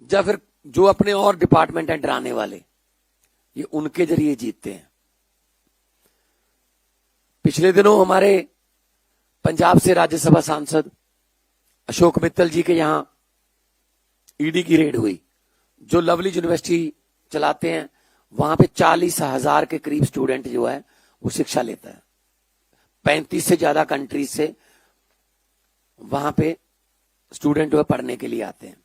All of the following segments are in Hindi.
या फिर जो अपने और डिपार्टमेंट हैं डराने वाले, ये उनके जरिए जीतते हैं। पिछले दिनों हमारे पंजाब से राज्यसभा सांसद अशोक मित्तल जी के यहां ईडी की रेड हुई। जो लवली यूनिवर्सिटी चलाते हैं, वहां पे 40,000 के करीब स्टूडेंट जो है वो शिक्षा लेता है। 35 से ज्यादा कंट्रीज से वहां पे स्टूडेंट जो है पढ़ने के लिए आते हैं।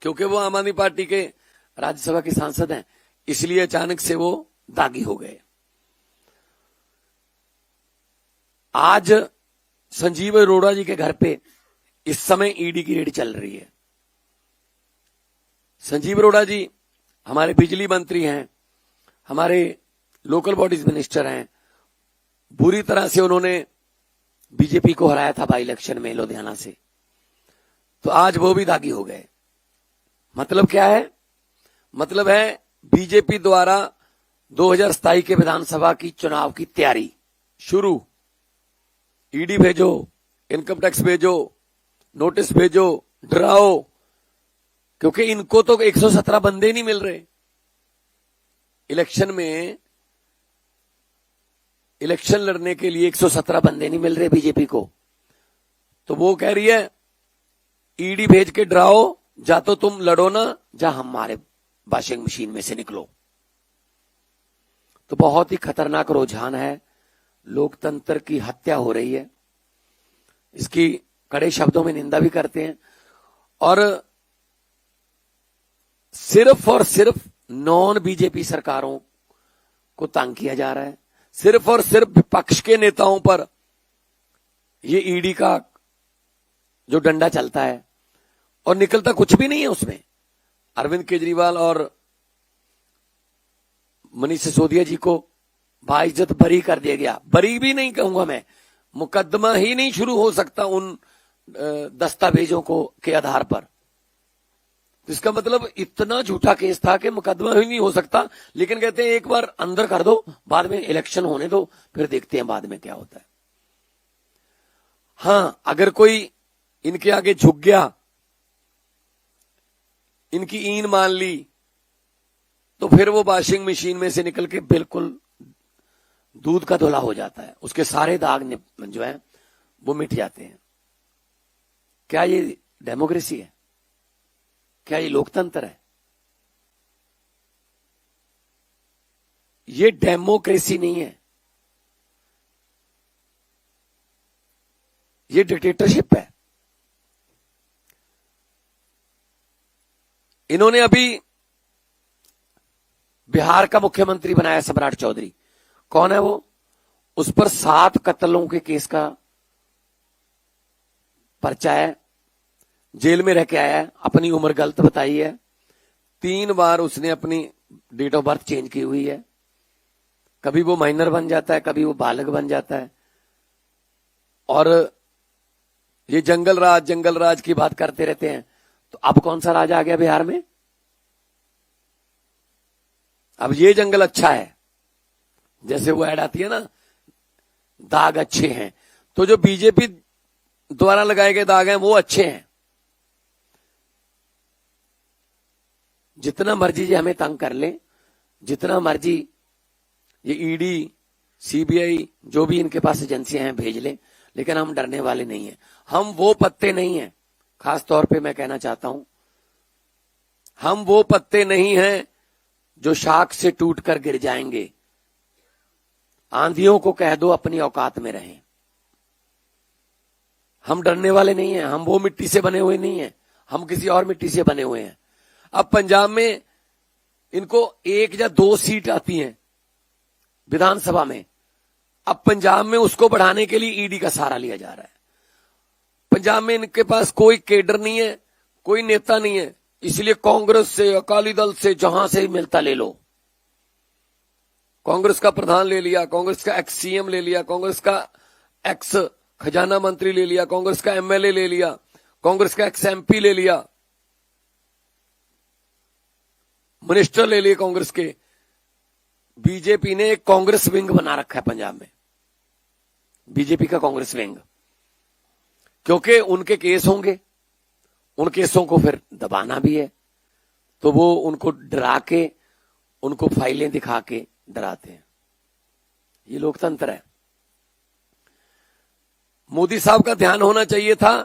क्योंकि वो आम आदमी पार्टी के राज्यसभा के सांसद हैं, इसलिए अचानक से वो दागी हो गए। आज संजीव अरोड़ा जी के घर पे इस समय ईडी की रेड चल रही है। संजीव अरोड़ा जी हमारे बिजली मंत्री हैं, हमारे लोकल बॉडीज मिनिस्टर हैं। बुरी तरह से उन्होंने बीजेपी को हराया था बाई इलेक्शन में लुधियाना से, तो आज वो भी दागी हो गए। मतलब क्या है? मतलब है बीजेपी द्वारा 2027 के विधानसभा की चुनाव की तैयारी शुरू। ईडी भेजो, इनकम टैक्स भेजो, नोटिस भेजो, डराओ, क्योंकि इनको तो 117 बंदे नहीं मिल रहे इलेक्शन में। इलेक्शन लड़ने के लिए 117 बंदे नहीं मिल रहे बीजेपी को, तो वो कह रही है ईडी भेज के डराओ, जा तो तुम लड़ो ना, जा हमारे वॉशिंग मशीन में से निकलो। तो बहुत ही खतरनाक रुझान है, लोकतंत्र की हत्या हो रही है। इसकी कड़े शब्दों में निंदा भी करते हैं, और सिर्फ और सिर्फ नॉन बीजेपी सरकारों को तंग किया जा रहा है। सिर्फ और सिर्फ विपक्ष के नेताओं पर ये ईडी का जो डंडा चलता है, और निकलता कुछ भी नहीं है उसमें। अरविंद केजरीवाल और मनीष सिसोदिया जी को बाइज्जत बरी कर दिया गया। बरी भी नहीं कहूंगा मैं, मुकदमा ही नहीं शुरू हो सकता उन दस्तावेजों को के आधार पर। तो इसका मतलब इतना झूठा केस था कि मुकदमा ही नहीं हो सकता। लेकिन कहते हैं एक बार अंदर कर दो, बाद में इलेक्शन होने दो, फिर देखते हैं बाद में क्या होता है। हां, अगर कोई इनके आगे झुक गया, इनकी ईन मान ली, तो फिर वो वॉशिंग मशीन में से निकल के बिल्कुल दूध का धुला हो जाता है। उसके सारे दाग जो है वो मिट जाते हैं। क्या ये डेमोक्रेसी है? क्या ये लोकतंत्र है? ये डेमोक्रेसी नहीं है, ये डिक्टेटरशिप है। इन्होंने अभी बिहार का मुख्यमंत्री बनाया सम्राट चौधरी। कौन है वो? उस पर 7 कत्लों के केस का पर्चा है, जेल में रह के आया है, अपनी उम्र गलत बताई है, 3 बार उसने अपनी डेट ऑफ बर्थ चेंज की हुई है। कभी वो माइनर बन जाता है, कभी वो बालक बन जाता है। और ये जंगल राज की बात करते रहते हैं। तो अब कौन सा राज आ गया बिहार में? अब ये जंगल अच्छा है, जैसे वो ऐड आती है ना, दाग अच्छे हैं। तो जो बीजेपी द्वारा लगाए गए दाग हैं वो अच्छे हैं। जितना मर्जी ये हमें तंग कर ले, जितना मर्जी ये ईडी, सीबीआई, जो भी इनके पास एजेंसियां हैं भेज ले, लेकिन हम डरने वाले नहीं हैं। हम वो पत्ते नहीं हैं, खास तौर पे मैं कहना चाहता हूं, हम वो पत्ते नहीं हैं जो शाख से टूटकर गिर जाएंगे। आंधियों को कह दो अपनी औकात में रहें। हम डरने वाले नहीं हैं, हम वो मिट्टी से बने हुए नहीं हैं, हम किसी और मिट्टी से बने हुए हैं। अब पंजाब में इनको 1 या 2 सीट आती हैं विधानसभा में। अब पंजाब में उसको बढ़ाने के लिए ईडी का सहारा लिया जा रहा है। पंजाब में इनके पास कोई केडर नहीं है, कोई नेता नहीं है, इसलिए कांग्रेस से, अकाली दल से, जहां से मिलता ले लो। कांग्रेस का प्रधान ले लिया, कांग्रेस का एक्स सीएम ले लिया, कांग्रेस का एक्स खजाना मंत्री ले लिया, कांग्रेस का एमएलए ले लिया, कांग्रेस का एक्स एमपी ले लिया, मिनिस्टर ले लिए कांग्रेस के। बीजेपी ने एक कांग्रेस विंग बना रखा है पंजाब में, बीजेपी का कांग्रेस विंग, क्योंकि उनके केस होंगे, उन केसों को फिर दबाना भी है, तो वो उनको डरा के, उनको फाइलें दिखा के डराते हैं। ये लोकतंत्र है। मोदी साहब का ध्यान होना चाहिए था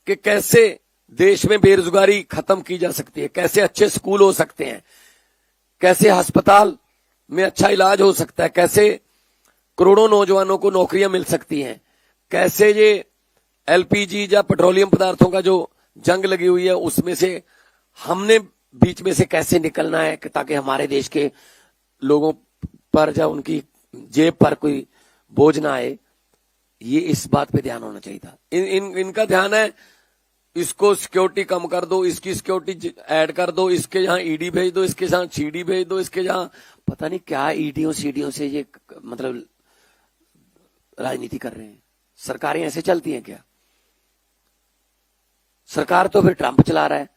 कि कैसे देश में बेरोजगारी खत्म की जा सकती है, कैसे अच्छे स्कूल हो सकते हैं, कैसे अस्पताल में अच्छा इलाज हो सकता है, कैसे करोड़ों नौजवानों को नौकरियां मिल सकती हैं, कैसे ये एलपीजी या पेट्रोलियम पदार्थों का जो जंग लगी हुई है उसमें से हमने बीच में से कैसे निकलना है ताकि हमारे देश के लोगों पर या उनकी जेब पर कोई बोझ ना आए। ये इस बात पे ध्यान होना चाहिए था। इनका ध्यान है इसको सिक्योरिटी कम कर दो, इसकी सिक्योरिटी ऐड कर दो, इसके यहां ईडी भेज दो, इसके यहां सीडी भेज दो, इसके यहां पता नहीं क्या ईडीओ सीडीओ से ये मतलब राजनीति कर रहे हैं। सरकारें ऐसे चलती हैं क्या? सरकार तो फिर ट्रंप चला रहा है।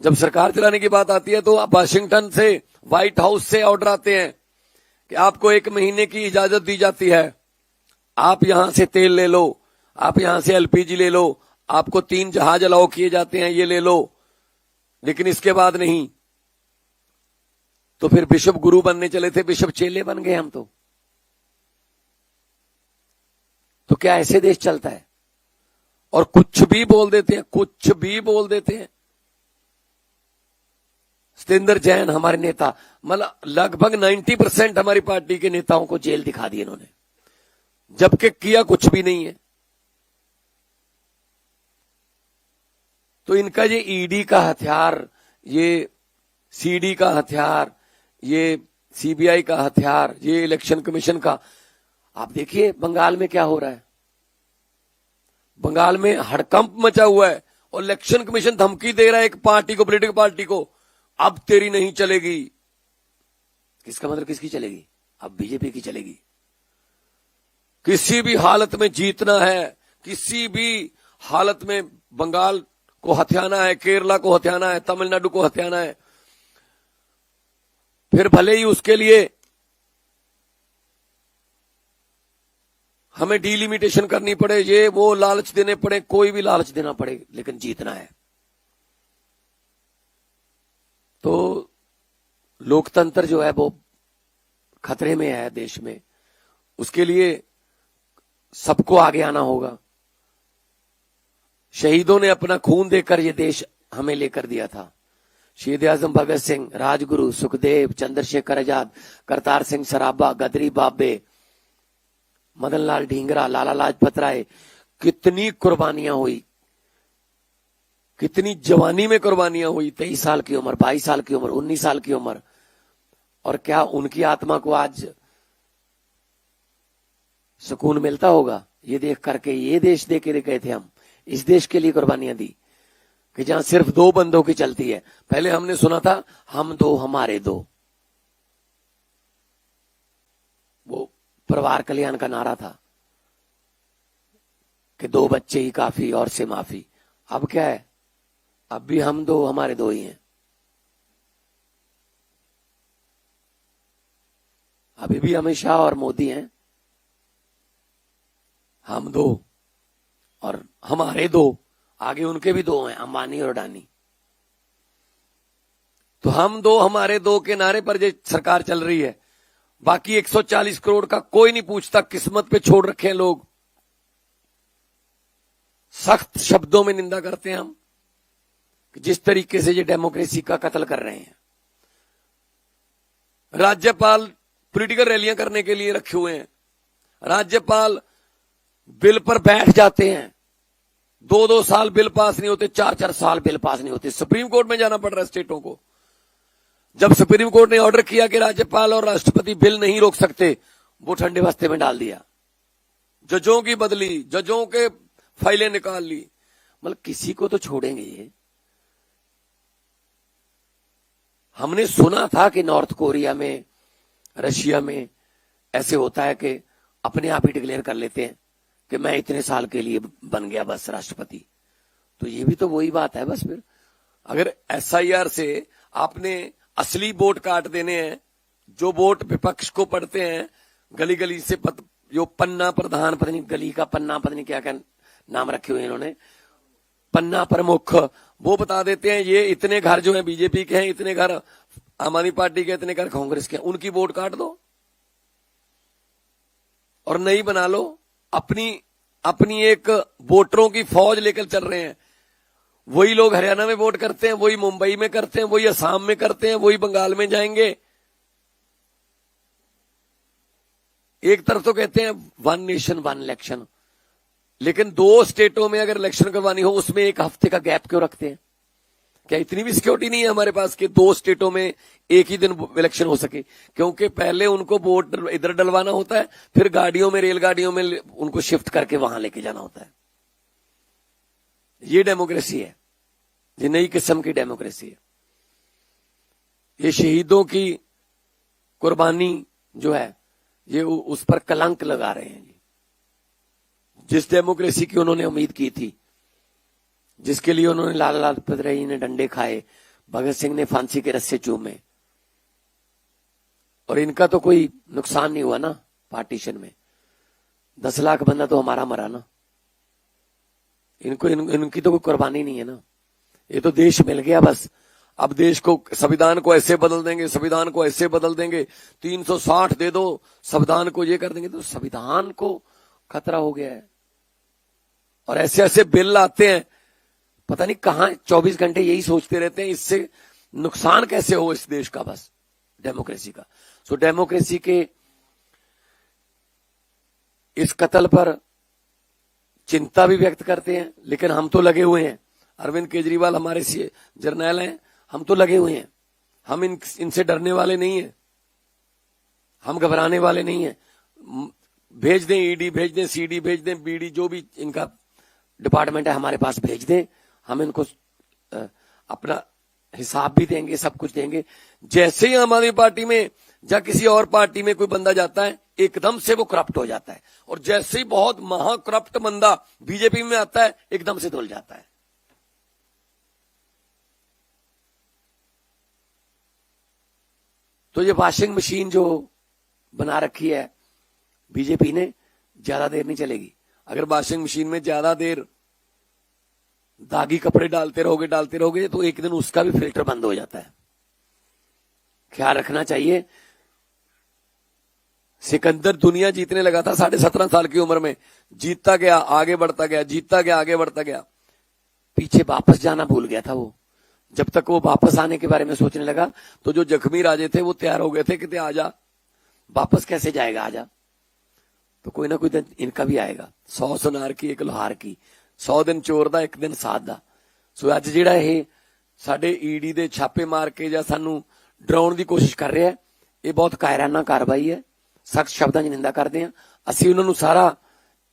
जब सरकार चलाने की बात आती है तो वाशिंगटन से, व्हाइट हाउस से ऑर्डर आते हैं कि आपको 1 महीने की इजाजत दी जाती है, आप यहां से तेल ले लो, आप यहां से एलपीजी ले लो, आपको 3 जहाज अलाउ किए जाते हैं, ये ले लो, लेकिन इसके बाद नहीं। तो फिर बिशप गुरु बनने चले थे, बिशप चेले बन गए हम तो क्या ऐसे देश चलता है? और कुछ भी बोल देते हैं, कुछ भी बोल देते हैं। सतेंद्र जैन हमारे नेता, मतलब लगभग 90% हमारी पार्टी के नेताओं को जेल दिखा दी इन्होंने, जबकि किया कुछ भी नहीं है। तो इनका ये ईडी का हथियार, ये सीडी का हथियार, ये सीबीआई का हथियार, ये इलेक्शन कमीशन का, आप देखिए बंगाल में क्या हो रहा है। बंगाल में हड़कंप मचा हुआ है और इलेक्शन कमीशन धमकी दे रहा है एक पार्टी को, पॉलिटिकल पार्टी को, अब तेरी नहीं चलेगी। किसका मतलब किसकी चलेगी? अब बीजेपी की चलेगी। किसी भी हालत में जीतना है, किसी भी हालत में बंगाल को हथियाना है, केरला को हथियाना है, तमिलनाडु को हथियाना है, फिर भले ही उसके लिए हमें डिलिमिटेशन करनी पड़े, ये वो लालच देने पड़े, कोई भी लालच देना पड़े, लेकिन जीतना है। तो लोकतंत्र जो है वो खतरे में है देश में। उसके लिए सबको आगे आना होगा। शहीदों ने अपना खून देकर ये देश हमें लेकर दिया था। शहीद आजम भगत सिंह, राजगुरु, सुखदेव, चंद्रशेखर आजाद, करतार सिंह सराभा, गदरी बाबे, मदन लाल ढींगरा, लाला लाजपत राय, कितनी कुर्बानियां हुई, कितनी जवानी में कुर्बानियां हुई। 23 साल की उम्र, 22 साल की उम्र, 19 साल की उम्र। और क्या उनकी आत्मा को आज सुकून मिलता होगा ये देख करके? ये देश दे के गए थे हम, इस देश के लिए कुर्बानियां दी कि जहां सिर्फ 2 बंदों की चलती है। पहले हमने सुना था हम 2 हमारे 2, वो परिवार कल्याण का नारा था कि 2 बच्चे ही काफी और से माफी। अब क्या है? अब भी हम 2 हमारे 2 ही हैं। अभी भी अमित शाह और मोदी हैं। हम 2 और हमारे 2, आगे उनके भी 2 हैं, अंबानी और अडानी। तो हम 2 हमारे 2 के नारे पर जो सरकार चल रही है, बाकी 140 करोड़ का कोई नहीं पूछता, किस्मत पे छोड़ रखे हैं लोग। सख्त शब्दों में निंदा करते हैं हम कि जिस तरीके से ये डेमोक्रेसी का कत्ल कर रहे हैं। राज्यपाल पॉलिटिकल रैलियां करने के लिए रखे हुए हैं। राज्यपाल बिल पर बैठ जाते हैं, 2-2 साल बिल पास नहीं होते, 4-4 साल बिल पास नहीं होते। सुप्रीम कोर्ट में जाना पड़ रहा है स्टेटों को। जब सुप्रीम कोर्ट ने ऑर्डर किया कि राज्यपाल और राष्ट्रपति बिल नहीं रोक सकते, वो ठंडे बस्ते में डाल दिया। जजों की बदली, जजों के फाइलें निकाल ली। मतलब किसी को तो छोड़ेंगे ये। हमने सुना था कि नॉर्थ कोरिया में, रशिया में ऐसे होता है कि अपने आप ही डिक्लेयर कर लेते हैं कि मैं इतने साल के लिए बन गया बस राष्ट्रपति। तो ये भी तो वही बात है बस। फिर अगर एसआईआर से आपने असली वोट काट देने हैं, जो वोट विपक्ष को पड़ते हैं, गली गली से जो पन्ना प्रधान, पता नहीं गली का पन्ना, पता नहीं क्या क्या नाम रखे हुए इन्होंने, पन्ना प्रमुख वो बता देते हैं ये इतने घर जो है बीजेपी के हैं, इतने घर आम आदमी पार्टी के, इतने घर कांग्रेस के हैं, उनकी वोट काट दो और नई बना लो। अपनी एक वोटरों की फौज लेकर चल रहे हैं। वही लोग हरियाणा में वोट करते हैं, वही मुंबई में करते हैं, वही असम में करते हैं, वही बंगाल में जाएंगे। एक तरफ तो कहते हैं वन नेशन वन इलेक्शन, लेकिन 2 स्टेटों में अगर इलेक्शन करवानी हो उसमें 1 हफ्ते का गैप क्यों रखते हैं? क्या इतनी भी सिक्योरिटी नहीं है हमारे पास कि 2 स्टेटों में एक ही दिन इलेक्शन हो सके? क्योंकि पहले उनको वोट इधर डलवाना होता है, फिर गाड़ियों में, रेलगाड़ियों में उनको शिफ्ट करके वहां लेके जाना होता है। ये डेमोक्रेसी है, ये नई किस्म की डेमोक्रेसी है। ये शहीदों की कुर्बानी जो है ये उस पर कलंक लगा रहे हैं। जिस डेमोक्रेसी की उन्होंने उम्मीद की थी, जिसके लिए उन्होंने लाला लाजपत राय ने डंडे खाए, भगत सिंह ने फांसी के रस्से चूमे, और इनका तो कोई नुकसान नहीं हुआ ना पार्टीशन में। 10 लाख बंदा तो हमारा मरा ना, इनकी तो कोई कुर्बानी नहीं है ना। ये तो देश मिल गया बस। अब देश को, संविधान को ऐसे बदल देंगे, संविधान को ऐसे बदल देंगे, 360 दे दो, संविधान को ये कर देंगे, तो संविधान को खतरा हो गया है। और ऐसे ऐसे बिल आते हैं, पता नहीं कहां 24 घंटे यही सोचते रहते हैं इससे नुकसान कैसे हो इस देश का, बस डेमोक्रेसी का। सो डेमोक्रेसी के इस कत्ल पर चिंता भी व्यक्त करते हैं, लेकिन हम तो लगे हुए हैं। अरविंद केजरीवाल हमारे जर्नैल हैं, हम तो लगे हुए हैं। हम इनसे डरने वाले नहीं हैं, हम घबराने वाले नहीं हैं। भेज दें ईडी, भेज दें सीडी, भेज दें बीडी, जो भी इनका डिपार्टमेंट है हमारे पास भेज दें, हम इनको अपना हिसाब भी देंगे, सब कुछ देंगे। जैसे ही आम आदमी पार्टी में या किसी और पार्टी में कोई बंदा जाता है, एकदम से वो करप्ट हो जाता है, और जैसे ही बहुत महाकरप्ट बंदा बीजेपी में आता है, एकदम से धुल जाता है। तो ये वॉशिंग मशीन जो बना रखी है बीजेपी ने, ज्यादा देर नहीं चलेगी। अगर वॉशिंग मशीन में ज्यादा देर दागी कपड़े डालते रहोगे तो एक दिन उसका भी फिल्टर बंद हो जाता है। ख्याल रखना चाहिए। सिकंदर दुनिया जीतने लगा था 17.5 साल की उम्र में, जीतता गया, आगे बढ़ता गया, जीतता गया, आगे बढ़ता गया, पीछे वापस जाना भूल गया था वो। जब तक वो वापस आने के बारे में सोचने लगा, तो जो जख्मी राजे थे वो तैयार हो गए थे कि आजा, वापस कैसे जाएगा, आजा। तो कोई ना कोई दिन इनका भी आएगा। 100 सुनार की 1 लोहार की, 100 दिन चोर दा 1 दिन साध दा। सो अज जिहड़ा ये साडे ईडी दे छापे मार के ਜਾਂ सानू डराउण दी कोशिश कर रहा है, ये बहुत कायराना कार्रवाई है। सख्त शब्दां 'ਚ निंदा करते हैं। ਅਸੀਂ ਉਹਨਾਂ ਨੂੰ ਸਾਰਾ,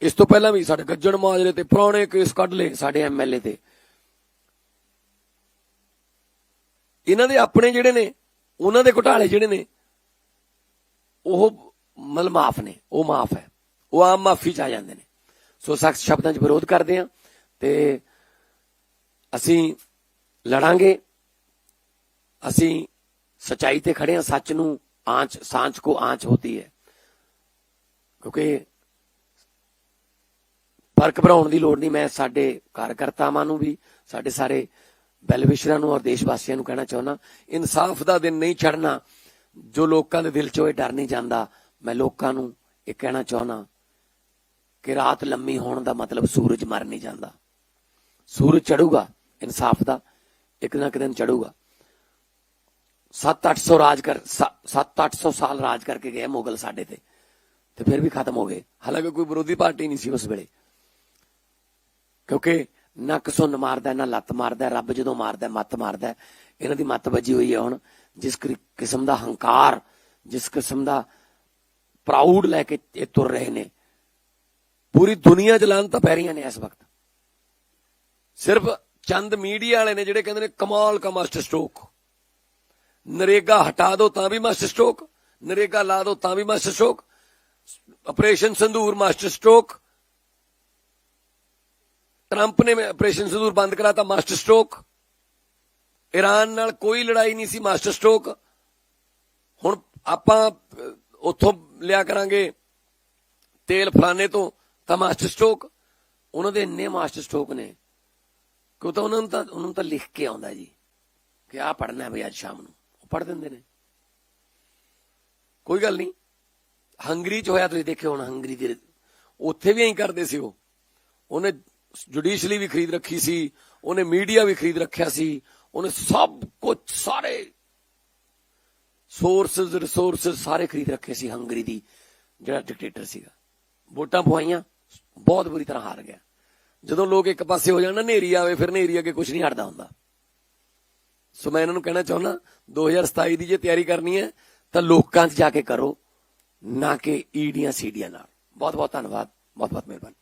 इस तो पहला भी साडे गज्जण माजरे ते पुराने केस कढ ले साडे एमएलए ते। इन्हां दे अपने जिहड़े ने, उन्हां दे घोटाले जिहड़े ने ਉਹ ਮਤਲਬ ਮਾਫ ਨੇ, ਉਹ ਮਾਫ ਹੈ, ਉਹ ਆਮ ਮਾਫੀ ਚ ਆ ਜਾਂਦੇ ਨੇ। ਸੋ ਸਖਤ ਸ਼ਬਦਾਂ 'ਚ ਵਿਰੋਧ ਕਰਦੇ ਹਾਂ ਤੇ ਅਸੀਂ ਲੜਾਂਗੇ। ਅਸੀਂ सच्चाई ਤੇ ਖੜੇ ਹਾਂ। ਸੱਚ ਨੂੰ सांच को आंच होती है, क्योंकि फर्क भराउण दी लोड़ नहीं। मैं साडे कार्यकर्तावां नूं भी, साडे सारे वैलविशरां नूं और देशवासियों नूं कहना चाहुंदा, इंसाफ दा दिन नहीं छड़ना। जो लोकां दे दिल चों डर नहीं जांदा, मैं लोकां नूं ये कहना चाहुंदा कि रात लम्मी होण दा मतलब सूरज मर नहीं जांदा। सूरज चढ़ूगा इंसाफ दा, एक ना एक दिन चढ़ूगा। 700-800 साल राज करके गए मुगल साडे ते, फिर भी खत्म हो गए। हालांकि कोई विरोधी पार्टी नहीं सी उस वेले, क्योंकि नक सुन मारदा, ना लत्त मारदा, रब जदों मारदा मत मारदा। इन्हां दी मत बजी हुई है हुण। जिस किस्म दा हंकार, जिस किस्म दा प्राउड लैके तुर रहे ने, पूरी दुनिया च लानतां पै रहीआं ने इस वक्त। सिर्फ चंद मीडिया वाले ने जिहड़े कहंदे ने कमाल का मास्टर स्ट्रोक, नरेगा हटा दो तां भी मास्टर स्ट्रोक, नरेगा ला दो तां भी master stroke, operation संदूर master stroke, Trump ने ऑपरेशन संदूर बंद कराता मास्टर स्ट्रोक, ईरान नाल कोई लड़ाई नहीं सी मास्टर स्ट्रोक, हुण आपां उत्थों लिया करांगे तेल फलाने तो तां मास्टर स्ट्रोक। उन्हां दे इन्ने मास्टर स्ट्रोक ने ਕਿਉਂ ਤਾਂ ਉਹਨਾਂ ਨੂੰ ਤਾਂ ਲਿਖ ਕੇ ਆਉਂਦਾ ਜੀ ਕਿ ਆਹ ਪੜ੍ਹਨਾ ਬਈ ਅੱਜ ਸ਼ਾਮ ਨੂੰ, ਉਹ ਪੜ੍ਹ ਦਿੰਦੇ ਨੇ। ਕੋਈ ਗੱਲ ਨਹੀਂ, ਹੰਗਰੀ ਚ ਹੋਇਆ ਤੁਸੀਂ ਦੇਖਿਓ ਹੁਣ, ਹੰਗਰੀ ਦੇ ਉੱਥੇ ਵੀ ਐਂ ਕਰਦੇ ਸੀ। ਉਹਨੇ ਜੁਡੀਸ਼ਲੀ ਵੀ ਖਰੀਦ ਰੱਖੀ ਸੀ, ਉਹਨੇ ਮੀਡੀਆ ਵੀ ਖਰੀਦ ਰੱਖਿਆ ਸੀ, ਉਹਨੇ ਸਭ ਕੁਝ ਸਾਰੇ ਸੋਰਸਸ ਰਿਸੋਰਸਸ ਸਾਰੇ ਖਰੀਦ ਰੱਖੇ ਸੀ ਹੰਗਰੀ ਦੀ, ਜਿਹੜਾ ਡਿਕਟੇਟਰ ਸੀਗਾ। ਵੋਟਾਂ ਪਵਾਈਆਂ, ਬਹੁਤ ਬੁਰੀ ਤਰ੍ਹਾਂ ਹਾਰ ਗਿਆ। ਜਦੋਂ ਲੋਕ ਇੱਕ ਪਾਸੇ ਹੋ ਜਾਣ ਨਾ, ਹਨੇਰੀ ਆਵੇ, ਫਿਰ ਹਨੇਰੀ ਅੱਗੇ ਕੁਝ ਨਹੀਂ ਹਟਦਾ ਹੁੰਦਾ। ਸੋ ਮੈਂ ਇਹਨਾਂ ਨੂੰ ਕਹਿਣਾ ਚਾਹੁੰਦਾ 2027 ਦੀ ਜੇ ਤਿਆਰੀ ਕਰਨੀ ਹੈ ਤਾਂ ਲੋਕਾਂ 'ਚ ਜਾ ਕੇ ਕਰੋ, ਨਾ ਕਿ ਈਡੀਆਂ ਸੀਡੀਆਂ ਨਾਲ। ਬਹੁਤ ਬਹੁਤ ਧੰਨਵਾਦ, ਬਹੁਤ ਬਹੁਤ ਮਿਹਰਬਾਨੀ।